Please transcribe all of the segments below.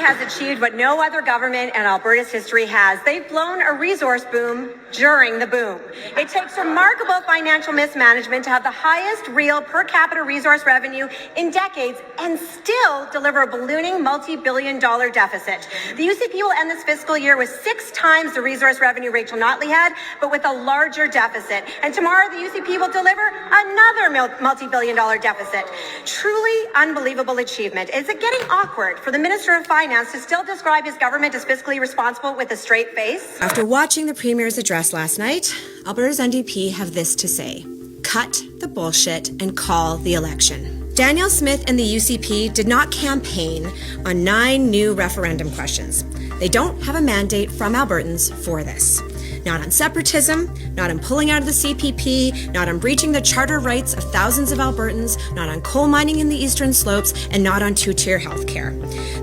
has achieved what no other government in Alberta's history has. They've blown a resource boom during the boom. It takes remarkable financial mismanagement to have the highest real per capita resource revenue in decades and still deliver a ballooning multi-billion-dollar deficit. The UCP will end this fiscal year with 6 times the resource revenue Rachel Notley had, but with a larger deficit. And tomorrow the UCP will deliver another multi-billion-dollar deficit. Truly unbelievable achievement. Is it getting awkward for the Minister of Finance to still describe his government as fiscally responsible with a straight face? After watching the Premier's address last night, Alberta's NDP have this to say: cut the bullshit and call the election. Danielle Smith and the UCP did not campaign on 9 new referendum questions. They don't have a mandate from Albertans for this. Not on separatism, not on pulling out of the CPP, not on breaching the charter rights of thousands of Albertans, not on coal mining in the Eastern Slopes, and not on two-tier healthcare.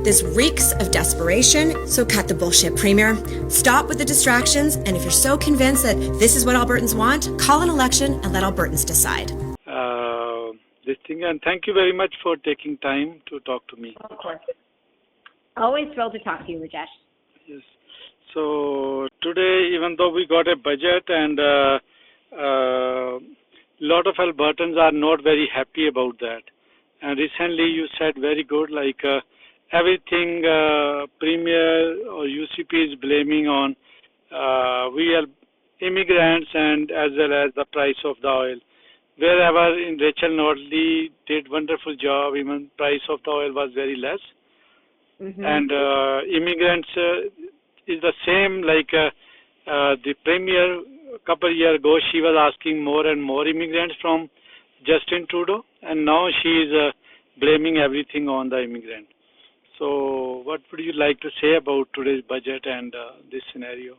This reeks of desperation, so cut the bullshit, Premier. Stop with the distractions, and if you're so convinced that this is what Albertans want, call an election and let Albertans decide. And thank you very much for taking time to talk to me. Of course. Always thrilled to talk to you, Rajesh. Yes. So today, even though we got a budget and lot of Albertans are not very happy about that. And recently you said very good, like everything Premier or UCP is blaming on we are immigrants and as well as the price of the oil. Wherever in Rachel Notley did wonderful job, even price of the oil was very less. Mm-hmm. And immigrants is the same, like the Premier a couple of years ago, she was asking more and more immigrants from Justin Trudeau, and now she is blaming everything on the immigrant. So what would you like to say about today's budget and this scenario?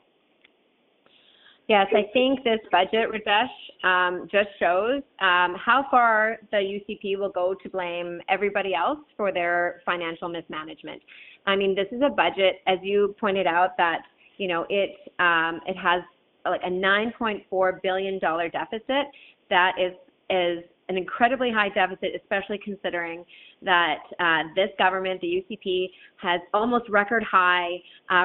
Yes, I think this budget, Rajesh, just shows how far the UCP will go to blame everybody else for their financial mismanagement. I mean, this is a budget, as you pointed out, that it has like a $9.4 billion deficit. That is an incredibly high deficit, especially considering that this government, the UCP, has almost record high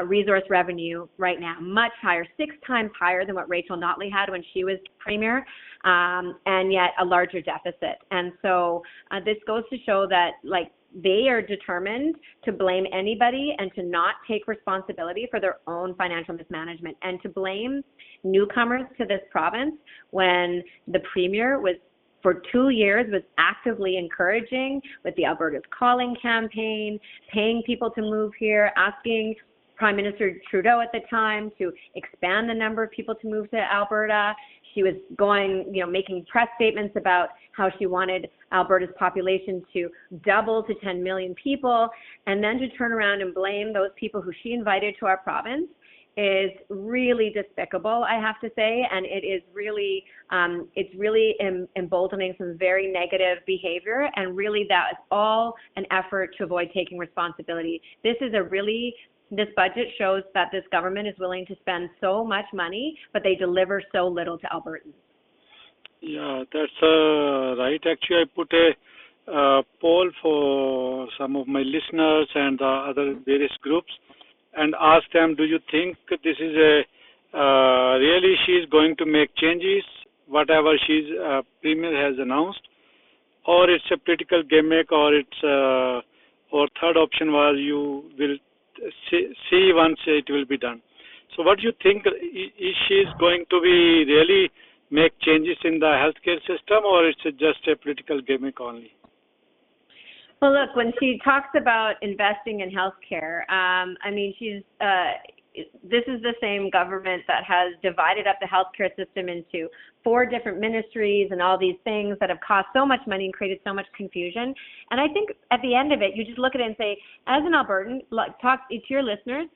resource revenue right now, much higher, 6 times higher than what Rachel Notley had when she was Premier, and yet a larger deficit. And so this goes to show that, like, they are determined to blame anybody and to not take responsibility for their own financial mismanagement, and to blame newcomers to this province when the Premier was, for 2 years, was actively encouraging with the Alberta's Calling campaign, paying people to move here, asking Prime Minister Trudeau at the time to expand the number of people to move to Alberta. She was going, making press statements about how she wanted Alberta's population to double to 10 million people, and then to turn around and blame those people who she invited to our province is really despicable, I have to say, and it is really, it's really emboldening some very negative behavior, and really that is all an effort to avoid taking responsibility. This budget shows that this government is willing to spend so much money, but they deliver so little to Albertans. Yeah, that's right. Actually, I put a poll for some of my listeners and other various groups and asked them, do you think this is really she is going to make changes, whatever Premier has announced, or it's a political gimmick, or it's or third option was you will see once it will be done. So what do you think, is she going to be really make changes in the healthcare system, or it's just a political gimmick only? Well, look, when she talks about investing in healthcare, I mean, this is the same government that has divided up the healthcare system into 4 different ministries and all these things that have cost so much money and created so much confusion. And I think at the end of it, you just look at it and say, as an Albertan, talk to your listeners,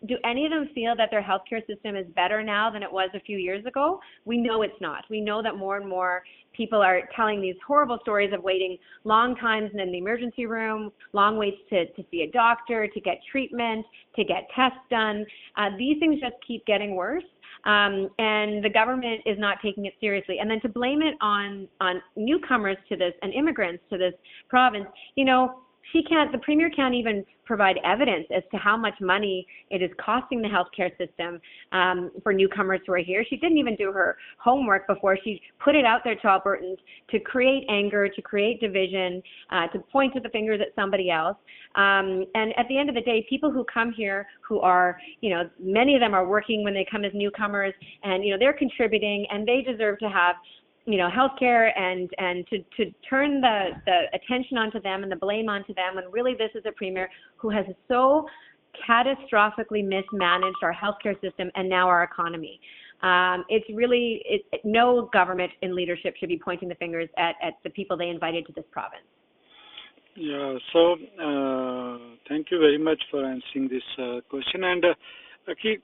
do any of them feel that their healthcare system is better now than it was a few years ago? We know it's not. We know that more and more people are telling these horrible stories of waiting long times in the emergency room, long waits to see a doctor, to get treatment, to get tests done. These things just keep getting worse. And the government is not taking it seriously. And then to blame it on newcomers to this and immigrants to this province, the Premier can't even provide evidence as to how much money it is costing the healthcare system for newcomers who are here. She didn't even do her homework before she put it out there to Albertans to create anger, to create division, to point to the fingers at somebody else. And at the end of the day, people who come here who are, many of them are working when they come as newcomers, and, they're contributing, and they deserve to have healthcare, and to turn the attention onto them and the blame onto them, when really this is a Premier who has so catastrophically mismanaged our healthcare system and now our economy. No government in leadership should be pointing the fingers at the people they invited to this province. Yeah, so thank you very much for answering this question. And Rakhi,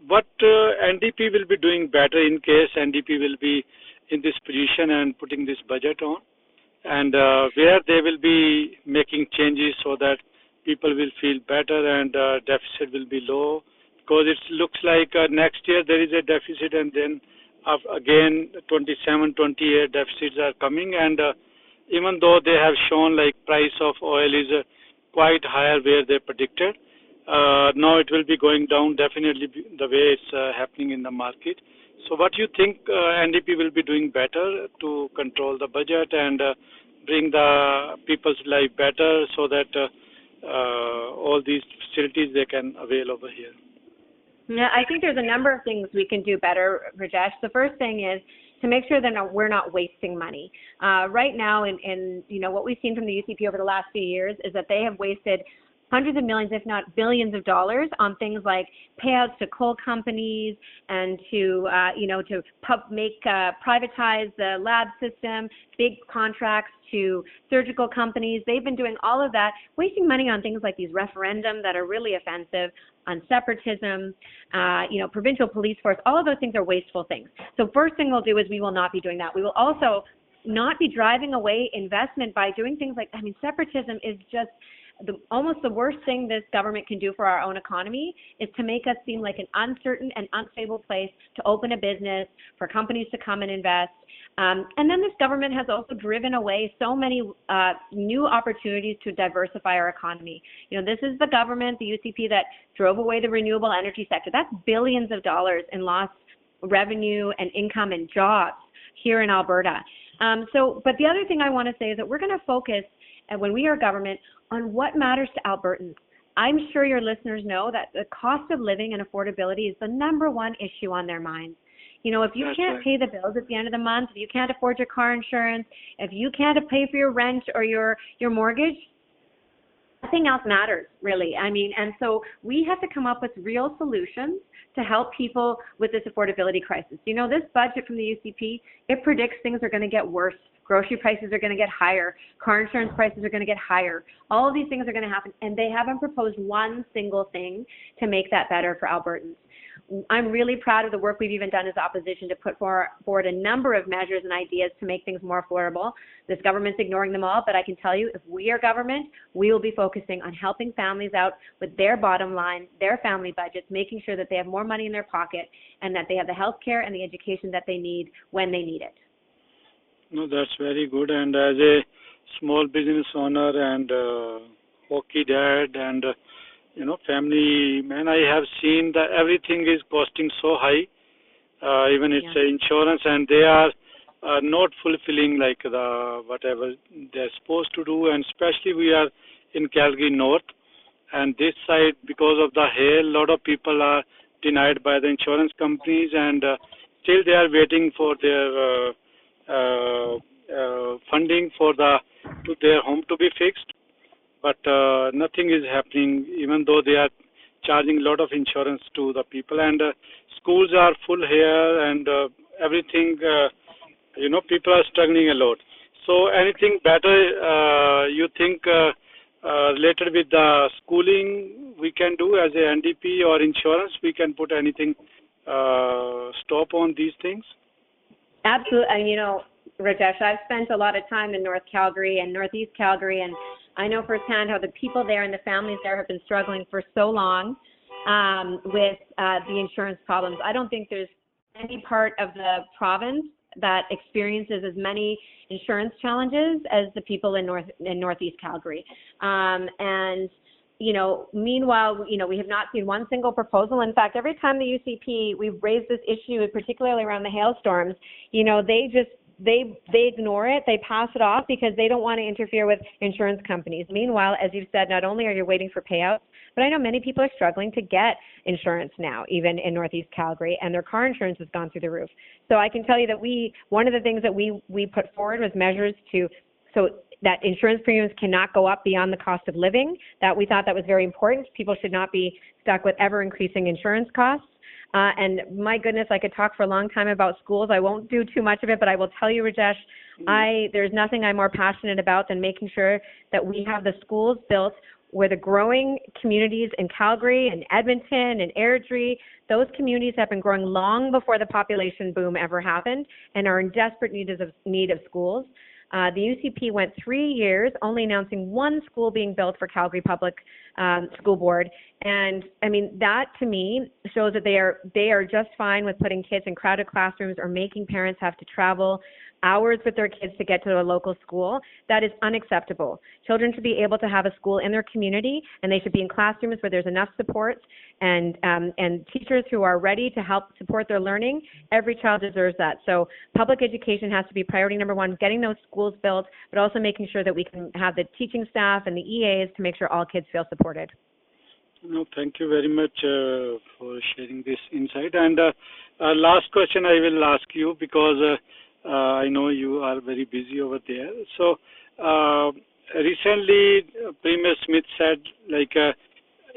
what NDP will be doing better in case NDP will be in this position and putting this budget on, and where they will be making changes so that people will feel better and deficit will be low, because it looks like next year there is a deficit, and then again 27, 28 deficits are coming, and even though they have shown price of oil is quite higher where they predicted, now it will be going down definitely the way it's happening in the market. So what do you think NDP will be doing better to control the budget and bring the people's life better so that all these facilities they can avail over here? Yeah, I think there's a number of things we can do better, Rajesh. The first thing is to make sure that we're not wasting money. Right now, in what we've seen from the UCP over the last few years is that they have wasted hundreds of millions, if not billions of dollars on things like payouts to coal companies and to privatize the lab system, big contracts to surgical companies. They've been doing all of that, wasting money on things like these referendums that are really offensive, on separatism, provincial police force. All of those things are wasteful things. So first thing we'll do is we will not be doing that. We will also not be driving away investment by doing things like, separatism is just almost the worst thing this government can do for our own economy is to make us seem like an uncertain and unstable place to open a business, for companies to come and invest. And then this government has also driven away so many new opportunities to diversify our economy. This is the government, the UCP, that drove away the renewable energy sector. That's billions of dollars in lost revenue and income and jobs here in Alberta. But the other thing I want to say is that we're going to focus, when we are government, on what matters to Albertans. I'm sure your listeners know that the cost of living and affordability is the number one issue on their minds. If you can't pay the bills at the end of the month, if you can't afford your car insurance, if you can't pay for your rent or your mortgage, nothing else matters, really. And so we have to come up with real solutions to help people with this affordability crisis. This budget from the UCP, it predicts things are going to get worse. Grocery prices are going to get higher. Car insurance prices are going to get higher. All of these things are going to happen, and they haven't proposed one single thing to make that better for Albertans. I'm really proud of the work we've even done as opposition to put forward a number of measures and ideas to make things more affordable. This government's ignoring them all, but I can tell you, if we are government, we will be focusing on helping families out with their bottom line, their family budgets, making sure that they have more money in their pocket and that they have the health care and the education that they need when they need it. No, that's very good. And as a small business owner and hockey dad and family man, I have seen that everything is costing so high. Even it's insurance, and they are not fulfilling the whatever they're supposed to do. And especially we are in Calgary North, and this side, because of the hail, a lot of people are denied by the insurance companies, and still they are waiting for their funding for their home to be fixed, but nothing is happening, even though they are charging a lot of insurance to the people, and schools are full here, and everything, people are struggling a lot. So anything better you think related with the schooling we can do as a NDP, or insurance, we can put anything stop on these things? Absolutely. And Rajesh, I've spent a lot of time in North Calgary and Northeast Calgary, and I know firsthand how the people there and the families there have been struggling for so long with the insurance problems. I don't think there's any part of the province that experiences as many insurance challenges as the people in Northeast Calgary. And meanwhile, we have not seen one single proposal. In fact, every time the UCP, we've raised this issue, particularly around the hailstorms, they ignore it, they pass it off because they don't want to interfere with insurance companies. Meanwhile, as you've said, not only are you waiting for payouts, but I know many people are struggling to get insurance now, even in Northeast Calgary, and their car insurance has gone through the roof. So I can tell you that one of the things that we put forward was measures so that insurance premiums cannot go up beyond the cost of living. That we thought that was very important. People should not be stuck with ever increasing insurance costs. And my goodness, I could talk for a long time about schools. I won't do too much of it, but I will tell you, Rajesh, there's nothing I'm more passionate about than making sure that we have the schools built where the growing communities in Calgary and Edmonton and Airdrie, those communities have been growing long before the population boom ever happened and are in desperate need of schools. The UCP went 3 years only announcing one school being built for Calgary Public School Board. And I mean, that to me shows that they are just fine with putting kids in crowded classrooms or making parents have to travel hours with their kids to get to a local school. That is unacceptable. Children should be able to have a school in their community, and they should be in classrooms where there's enough supports and teachers who are ready to help support their learning. Every child deserves that. So public education has to be priority number one, getting those schools built, but also making sure that we can have the teaching staff and the EAs to make sure all kids feel supported. No, thank you very much for sharing this insight. And last question I will ask you, because I know you are very busy over there. So recently, Premier Smith said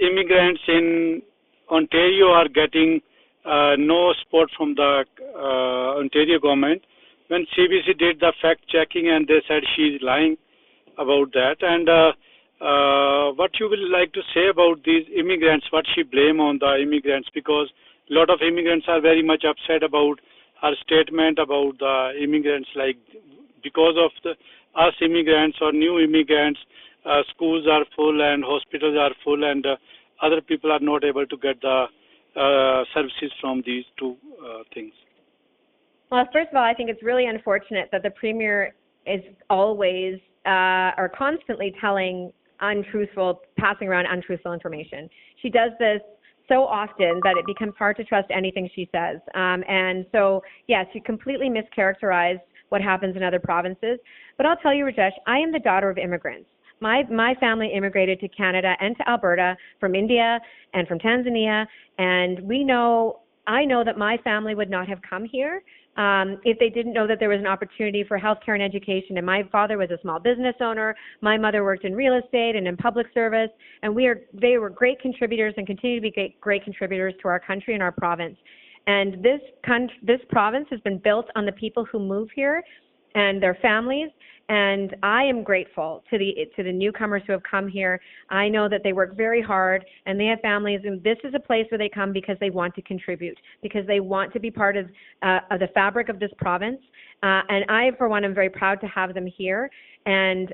immigrants in Ontario are getting no support from the Ontario government. When CBC did the fact checking, and they said she's lying about that. And what you will like to say about these immigrants, what she blame on the immigrants, because a lot of immigrants are very much upset about her statement about the immigrants, like because of us immigrants or new immigrants, schools are full and hospitals are full, and other people are not able to get the services from these two things. Well, first of all, I think it's really unfortunate that the Premier is always or constantly passing around untruthful information. She does this so often that it becomes hard to trust anything she says. And so, yes, she completely mischaracterized what happens in other provinces. But I'll tell you, Rajesh, I am the daughter of immigrants. My family immigrated to Canada and to Alberta from India and from Tanzania, and I know that my family would not have come here if they didn't know that there was an opportunity for healthcare and education. And my father was a small business owner. My mother worked in real estate and in public service. And they were great contributors and continue to be great contributors to our country and our province. And this province has been built on the people who move here and their families. And I am grateful to the newcomers who have come here. I know that they work very hard and they have families, and this is a place where they come because they want to contribute, because they want to be part of the fabric of this province. And I, for one, am very proud to have them here. And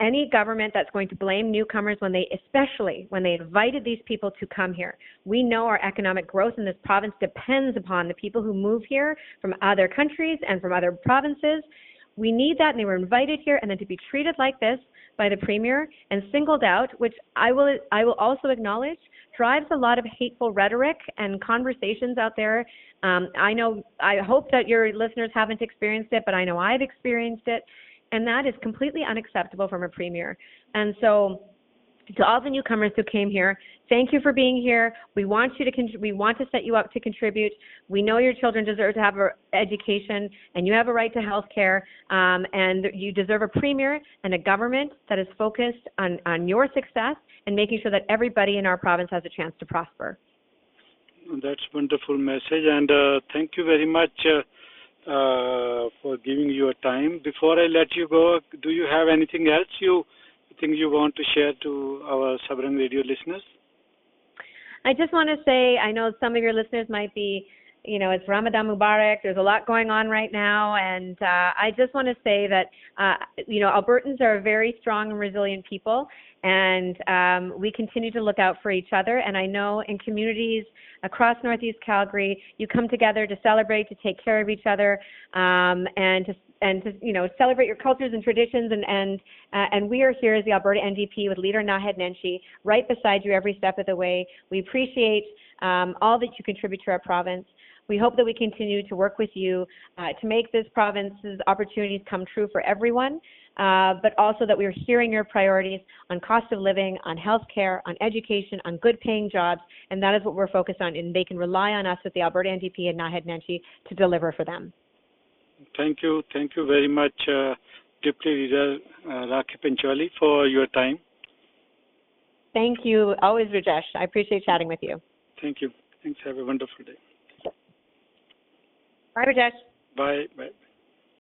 any government that's going to blame newcomers especially when they invited these people to come here, we know our economic growth in this province depends upon the people who move here from other countries and from other provinces. We need that, and they were invited here, and then to be treated like this by the Premier and singled out, which I will also acknowledge, drives a lot of hateful rhetoric and conversations out there. I hope that your listeners haven't experienced it, but I know I've experienced it, and that is completely unacceptable from a Premier. And so, to all the newcomers who came here, thank you for being here. We want to set you up to contribute. We know your children deserve to have an education, and you have a right to health care, and you deserve a Premier and a government that is focused on your success and making sure that everybody in our province has a chance to prosper. That's a wonderful message, and thank you very much for giving your time. Before I let you go, do you have anything else you think you want to share to our Sabrang radio listeners? I just want to say, I know some of your listeners might be it's Ramadan Mubarak. There's a lot going on right now. And I just want to say that, Albertans are a very strong and resilient people. And we continue to look out for each other. And I know in communities across Northeast Calgary, you come together to celebrate, to take care of each other, and to celebrate your cultures and traditions. And we are here as the Alberta NDP with Leader Naheed Nenshi right beside you every step of the way. We appreciate all that you contribute to our province. We hope that we continue to work with you to make this province's opportunities come true for everyone, but also that we're hearing your priorities on cost of living, on healthcare, on education, on good paying jobs, and that is what we're focused on, and they can rely on us with the Alberta NDP and Naheed Nenshi to deliver for them. Thank you very much, Deputy Leader Rakhi Pancholi, for your time. Thank you. Always, Rajesh. I appreciate chatting with you. Thank you. Thanks. Have a wonderful day. Bye, Rajesh. Bye. Bye.